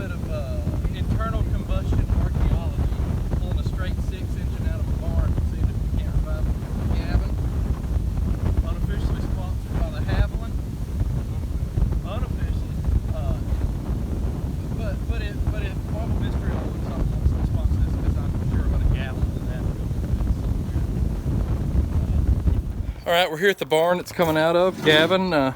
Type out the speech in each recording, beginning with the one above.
bit of internal combustion archaeology, pulling a straight 6 engine out of a barn and seeing if we can't revive it with Gavin. Unofficially sponsored by the Haviland. Unofficially. But if Marble Mystery or something wants to sponsor this, because I'm sure what a gallon of that. All right, we're here at the barn it's coming out of. Gavin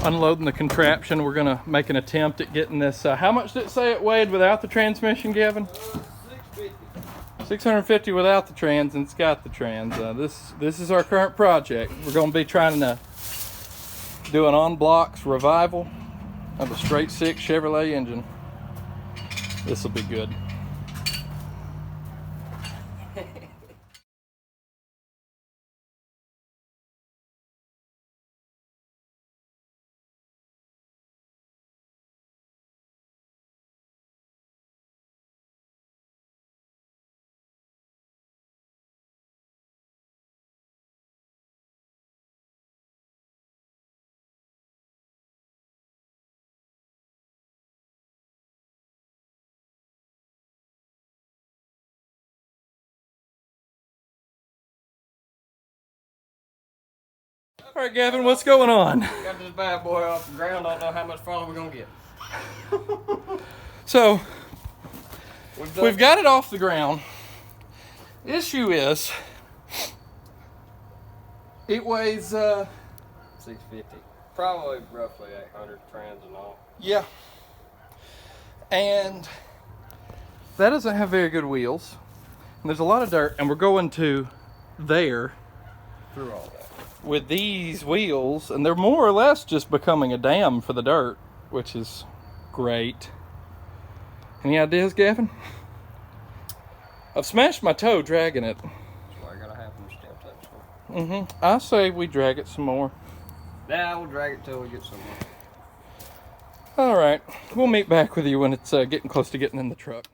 unloading the contraption. We're gonna make an attempt at getting this. How much did it say it weighed without the transmission, Gavin? 650. 650 without the trans, and it's got the trans. This is our current project. We're gonna be trying to do an on-blocks revival of a straight 6 Chevrolet engine. This will be good. All right, Gavin, what's going on? Got this bad boy off the ground. Don't know how much farther we're gonna get. So, we've got it off the ground. Issue is, it weighs 650. Probably roughly 800 trans and all. yeah. And that doesn't have very good wheels. And there's a lot of dirt, and we're going to there Through all that. with these wheels, and they're more or less just becoming a dam for the dirt, which is great. Any ideas, Gavin? I've smashed my toe dragging it. That's why I gotta have them step touch. I say we drag it some more. Yeah, we'll drag it till we get somewhere. All right, we'll meet back with you when it's getting close to getting in the truck.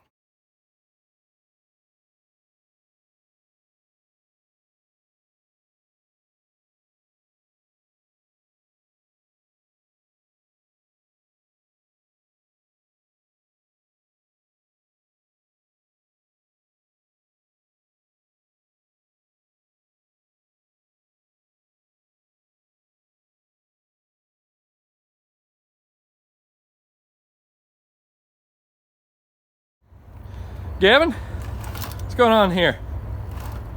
Gavin, what's going on here?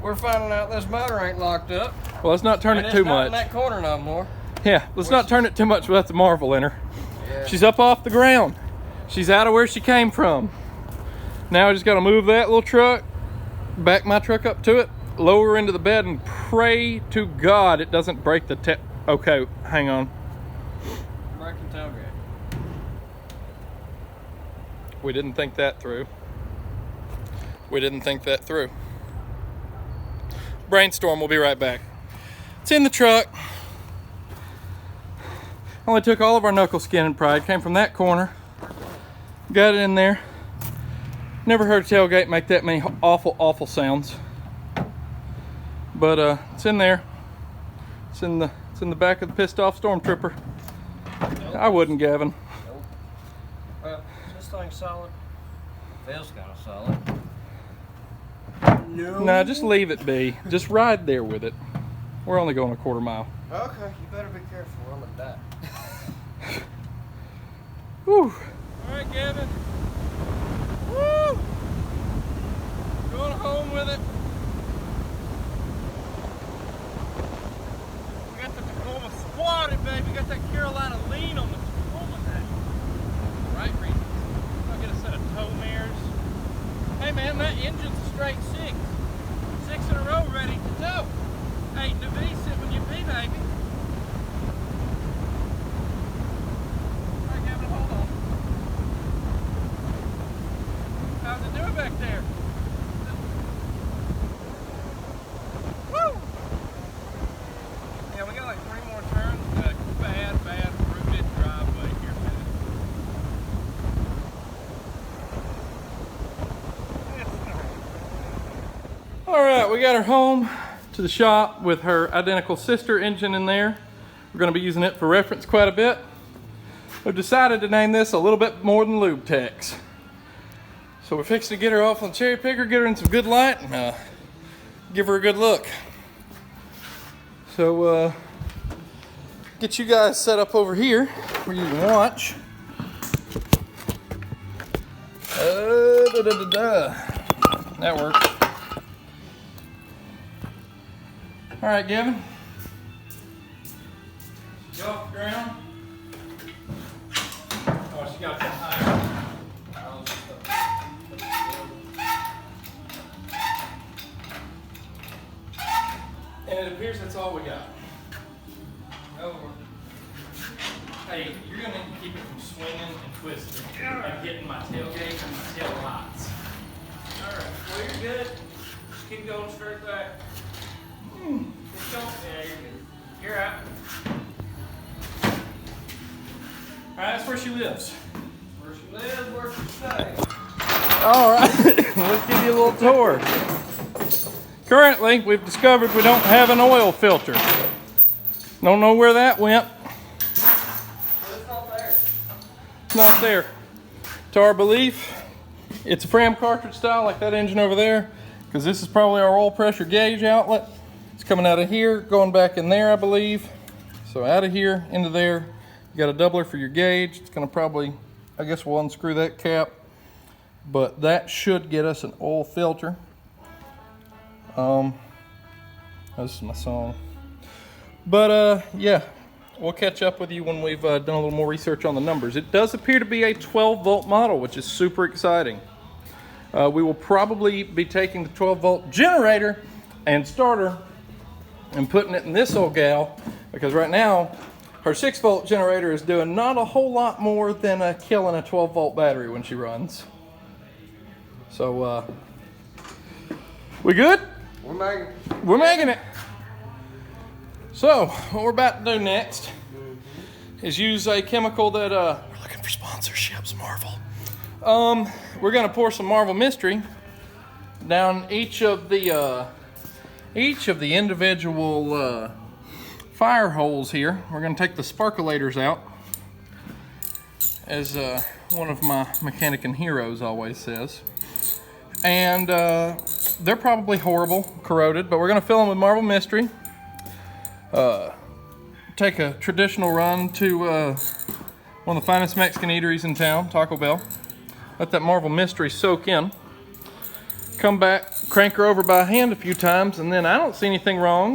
We're finding out this motor ain't locked up. Well, let's not turn And it it's too not in much. that corner no more. Yeah, let's not turn it too much without the Marvel in her. Yeah. She's up off the ground. She's out of where she came from. Now I just gotta move that little truck, back my truck up to it, lower her into the bed, and pray to God it doesn't break the okay, hang on. Breaking tailgate. We didn't think that through. We didn't think that through. Brainstorm, we'll be right back. It's in the truck. Only took all of our knuckle skin and pride, came from that corner. Got it in there. Never heard a tailgate make that many awful sounds. But it's in there. It's in the back of the pissed off stormtrooper. Nope. I wouldn't, Gavin. Nope. Well, this thing's solid. Feels kind of solid. No. Nah, just leave it be. Just ride there with it. We're only going a quarter mile. Okay, you better be careful. I'm gonna die. Whew. All right, Gavin. Woo! Going home with it. We got the Tacoma squatted, baby. Got that Carolina lean on the Tacoma now. Right reasons. I'll get a set of tow mirrors. Hey man, that engine's a straight 6. 6 in a row ready to tow. Hey, the V sit when you pee, baby. All right, Gavin, hold on. How's it doing back there? Woo! Yeah, we got like 3 more turns. Bad rooted driveway here, man. All right, we got her home to the shop with her identical sister engine in there. We're going to be using it for reference quite a bit. I've decided to name this a little bit more than Lube Tex. So we're fixing to get her off on the cherry picker, get her in some good light, and give her a good look. So get you guys set up over here where you can watch. That worked. All right, Gavin. Get off the ground. Oh, she got some high. And it appears that's all we got. Oh. Hey, you're gonna need to keep it from swinging and twisting and getting my tailgate and my tail lights. All right, well, you're good. Just keep going straight back. Keep going. Yeah, you're good. You're out. All right, that's where she lives. Where she lives, where she stays. All right, let's give you a little tour. Currently, we've discovered we don't have an oil filter. Don't know where that went. It's not there. It's not there. To our belief, it's a Fram cartridge style like that engine over there, because this is probably our oil pressure gauge outlet. It's coming out of here, going back in there, I believe. So out of here, into there. You got a doubler for your gauge. It's gonna probably, I guess we'll unscrew that cap, but that should get us an oil filter. This is my song. But yeah, we'll catch up with you when we've done a little more research on the numbers. It does appear to be a 12-volt model, which is super exciting. We will probably be taking the 12-volt generator and starter and putting it in this old gal, because right now her 6-volt generator is doing not a whole lot more than killing a 12-volt battery when she runs. So we good? We're making it. So what we're about to do next is use a chemical that we're looking for sponsorships, Marvel. We're gonna pour some Marvel Mystery down each of the individual fire holes here. We're gonna take the sparkulators out, as one of my Mechanican heroes always says. And they're probably horrible, corroded, but we're gonna fill them with Marvel Mystery. Take a traditional run to one of the finest Mexican eateries in town, Taco Bell. Let that Marvel Mystery soak in. Come back, crank her over by hand a few times, and then I don't see anything wrong.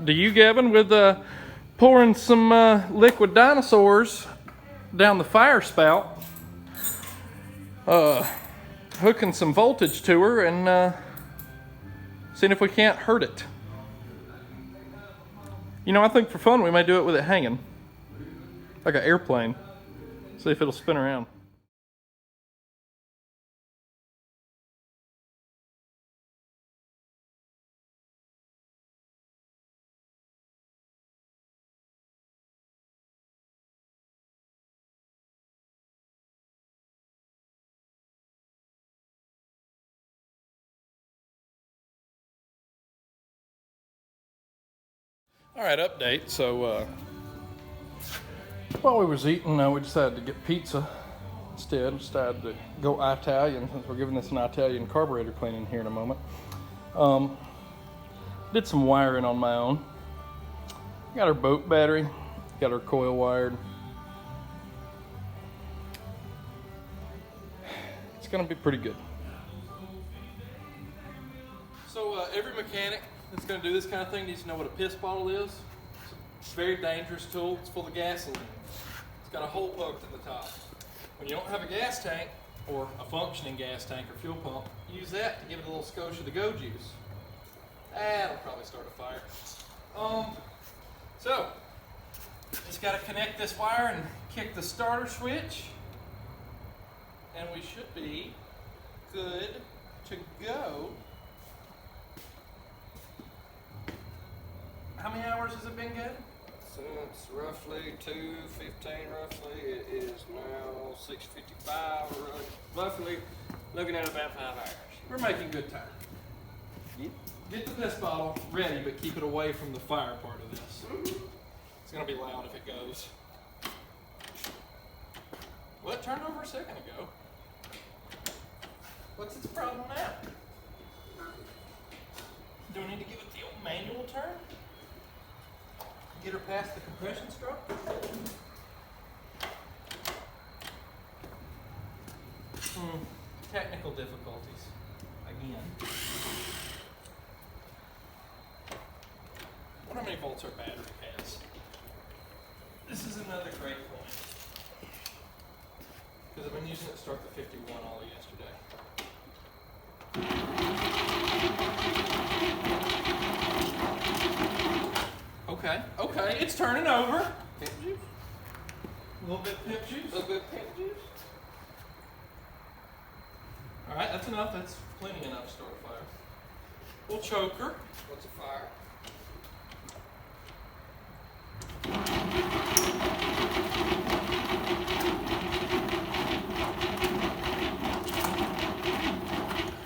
Do you, Gavin, with pouring some liquid dinosaurs down the fire spout, hooking some voltage to her, and seeing if we can't hurt it. You know, I think for fun we may do it with it hanging, like an airplane. See if it'll spin around. All right, update. So while we was eating, we decided to get pizza instead. We decided to go Italian, since we're giving this an Italian carburetor cleaning here in a moment. Did some wiring on my own. Got our boat battery, got our coil wired. It's gonna be pretty good. So every mechanic that's going to do this kind of thing needs to know what a piss bottle is. It's a very dangerous tool. It's full of gasoline. It's got a hole poked at the top. When you don't have a gas tank, or a functioning gas tank or fuel pump, use that to give it a little skosh of the go juice. That'll probably start a fire. So, just got to connect this wire and kick the starter switch, and we should be good to go. How many hours has it been good? Since roughly 2:15, roughly. It is now 6:55, roughly looking at about 5 hours. We're making good time. Get the piss bottle ready, but keep it away from the fire part of this. It's gonna be loud if it goes. turned over a second ago. What's its problem now? Do we need to give it the old manual turn? Get her past the compression stroke? Technical difficulties. Again. I wonder how many volts our battery has. This is another great point. Because I've been using it to start the 51 all yesterday. Okay, it's turning over. Pimp juice? A little bit pimp juice. A little bit pimp juice? Alright, that's enough. That's plenty enough to start a fire. We'll choke her. What's a fire?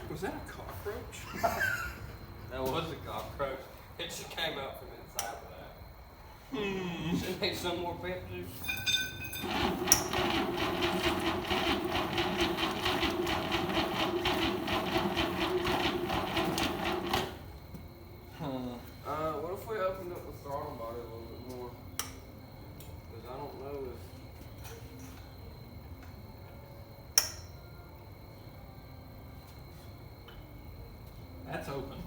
Was that a cockroach? That was a cockroach. It just came out from inside of that. Should need some more pimp juice. What if we opened up the throttle body a little bit more? Because I don't know if... That's open.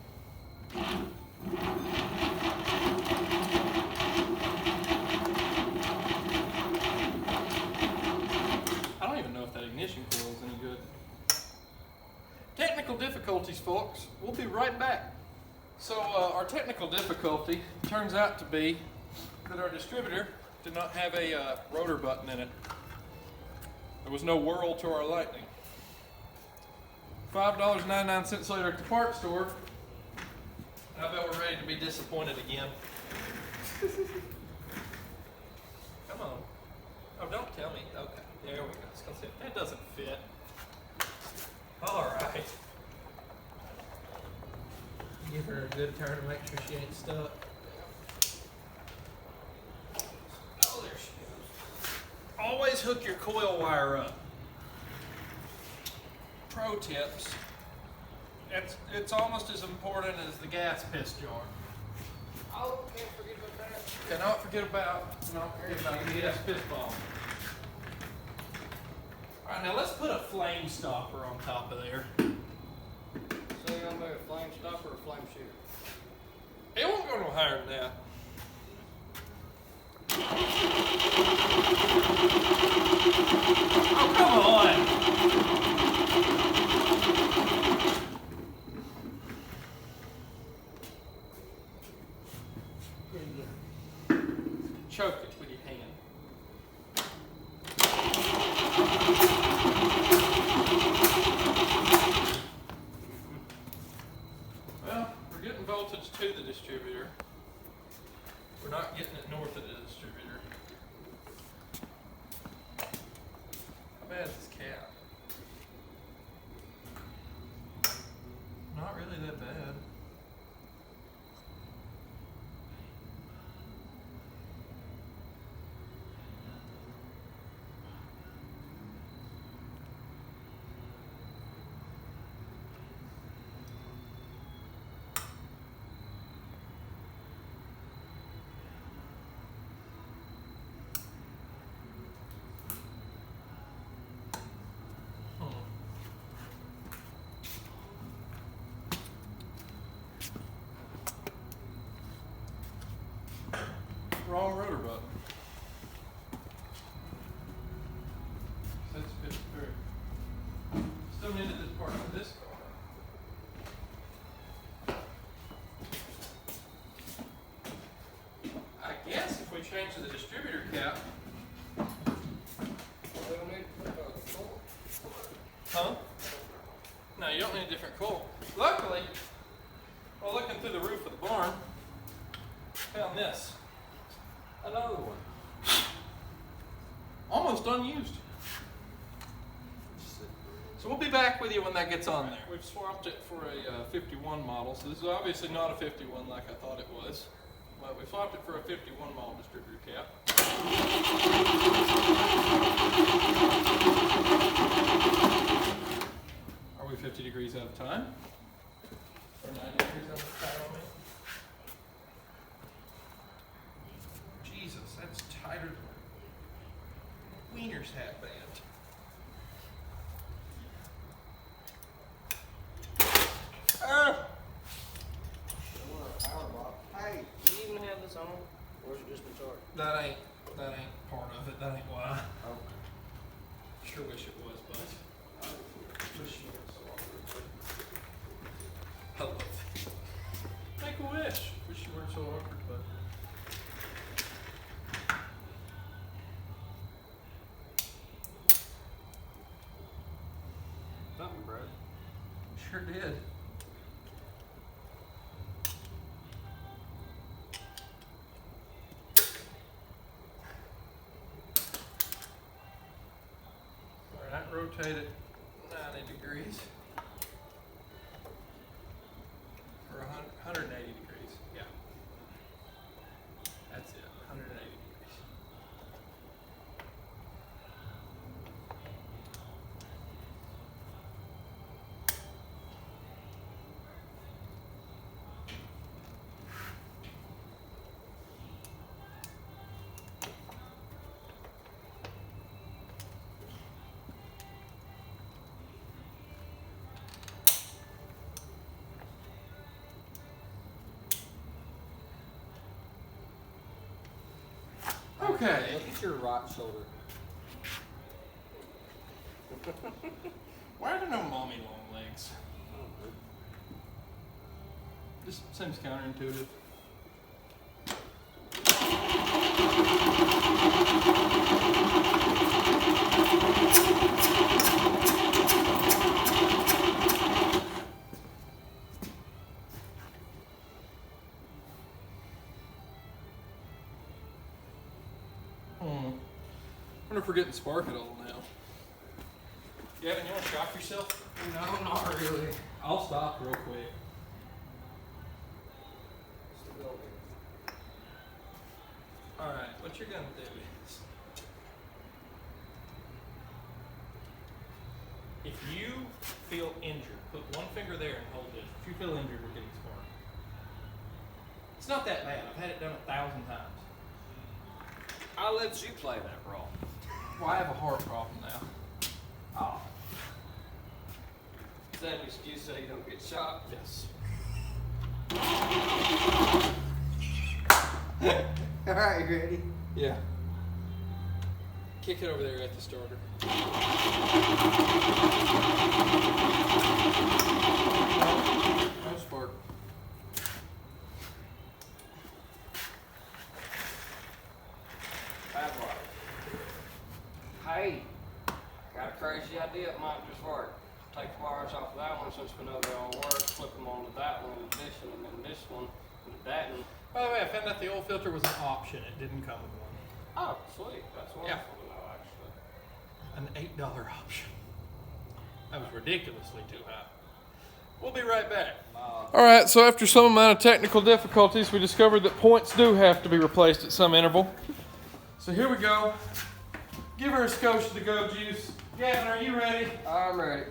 I don't even know if that ignition coil is any good. Technical difficulties, folks. We'll be right back. So our technical difficulty turns out to be that our distributor did not have a rotor button in it. There was no whirl to our Lightning. $5.99 later at the parts store. I bet we're ready to be disappointed again. Come on. Oh, don't tell me. Okay, there we go. That doesn't fit. All right. Give her a good turn to make sure she ain't stuck. Oh, there she goes. Always hook your coil wire up. Pro tips. It's almost as important as the gas piss jar. Oh, can't forget about that. Cannot forget about the gas piss bomb. All right, now let's put a flame stopper on top of there. So you're gonna make a flame stopper or a flame shooter? It won't go no higher than that. Oh, come on! Choke it with your hand. Well, we're getting voltage to the distributor. We're not getting it north of the distributor. How bad is this cap? Not really that bad. Wrong rotor button. That's 53. Still needed this part of this car. I guess if we change the distributor cap. Huh? No, you don't need a different coil. Luckily, while looking through the roof of the barn, found this. Another one. Almost unused. So we'll be back with you when that gets on there. We've swapped it for a 51 model, so this is obviously not a 51 like I thought it was. But we swapped it for a 51 model distributor cap. fine. Or 90 degrees on the tire on me. Jesus, that's tighter than Wiener's hat band. Hey, do you even have this on? Or is it just the chart? That ain't part of it. That ain't why. Oh. Sure wish it was, but wish you was so awkward. I love it. Make a wish. Wish you weren't so awkward, but. Something, bro. Sure did. Alright, rotate it 90 degrees. Or 180 degrees. Yeah. That's it. 180 degrees. Okay. Look at your right shoulder. Why are there no mommy long legs? Just seems counterintuitive. I wonder if we're getting spark at all now. Gavin, you want to shock yourself? No, not really. I'll stop real quick. Alright, what you're gonna do is, if you feel injured, put one finger there and hold it. If you feel injured, we're getting spark. It's not that bad. I've had it done 1,000 times. I'll let you play that role. Well, I have a heart problem now. Oh. Is that an excuse so you don't get shot? Yes. Alright, you ready? Yeah. Kick it over there at the starter. No spark. Hey, got a crazy idea. It might just work. Take the wires off of that one since we know they all work. Flip them onto that one in addition, and then this one and that one. By the way, I found out the oil filter was an option. It didn't come with one. Oh, sweet. That's wonderful Yeah. to know, actually. An $8 option. That was ridiculously too high. We'll be right back. All right, so after some amount of technical difficulties, we discovered that points do have to be replaced at some interval. So here we go. Give her a scotch to go juice. Gavin, are you ready? I'm ready.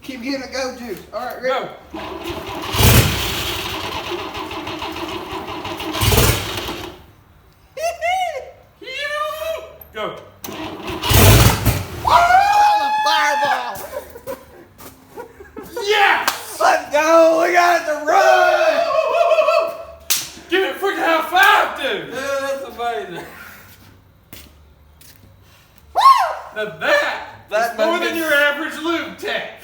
Keep getting a go juice. All right, ready? Go. Go. Fireball! Yes! Let's go! We got to run! Give it a freaking high five, dude! Yeah, that's amazing. Now that's more than your average lube tech.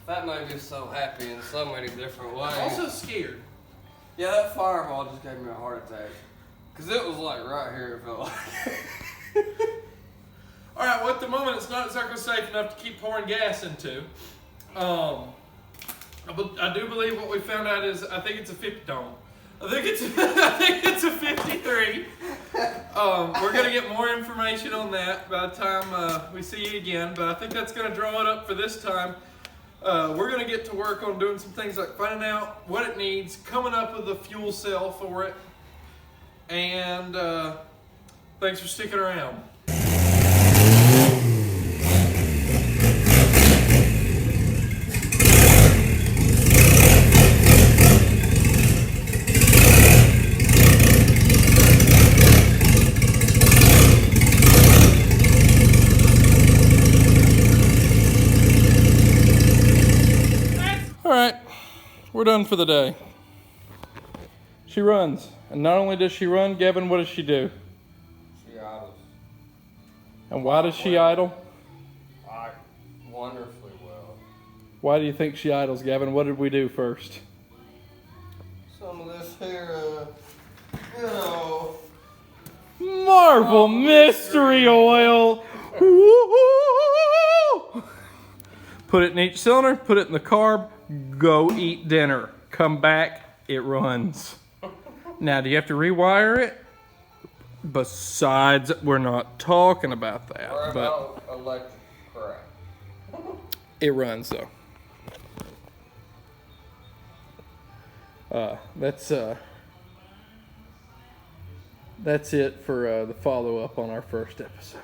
That made me so happy in so many different ways. Also scared. Yeah, that fireball just gave me a heart attack. Because it was like right here, it felt like. Alright, well at the moment it's not exactly safe enough to keep pouring gas into. I do believe what we found out is, I think it's a 50, I think it's a 53. We're gonna get more information on that by the time we see you again, but I think that's gonna draw it up for this time. we're gonna get to work on doing some things like finding out what it needs, coming up with a fuel cell for it, and thanks for sticking around. All right, we're done for the day. She runs, and not only does she run, Gavin, what does she do? She idles. And why does she idle? Wonderfully well. Why do you think she idles, Gavin? What did we do first? Some of this here, you know. Marvel Mystery Oil. Woo-hoo! Put it in each cylinder, put it in the carb, go eat dinner. Come back, it runs. Now, do you have to rewire it? Besides, we're not talking about that. Or but about electric crap. it runs though. That's it for the follow-up on our first episode.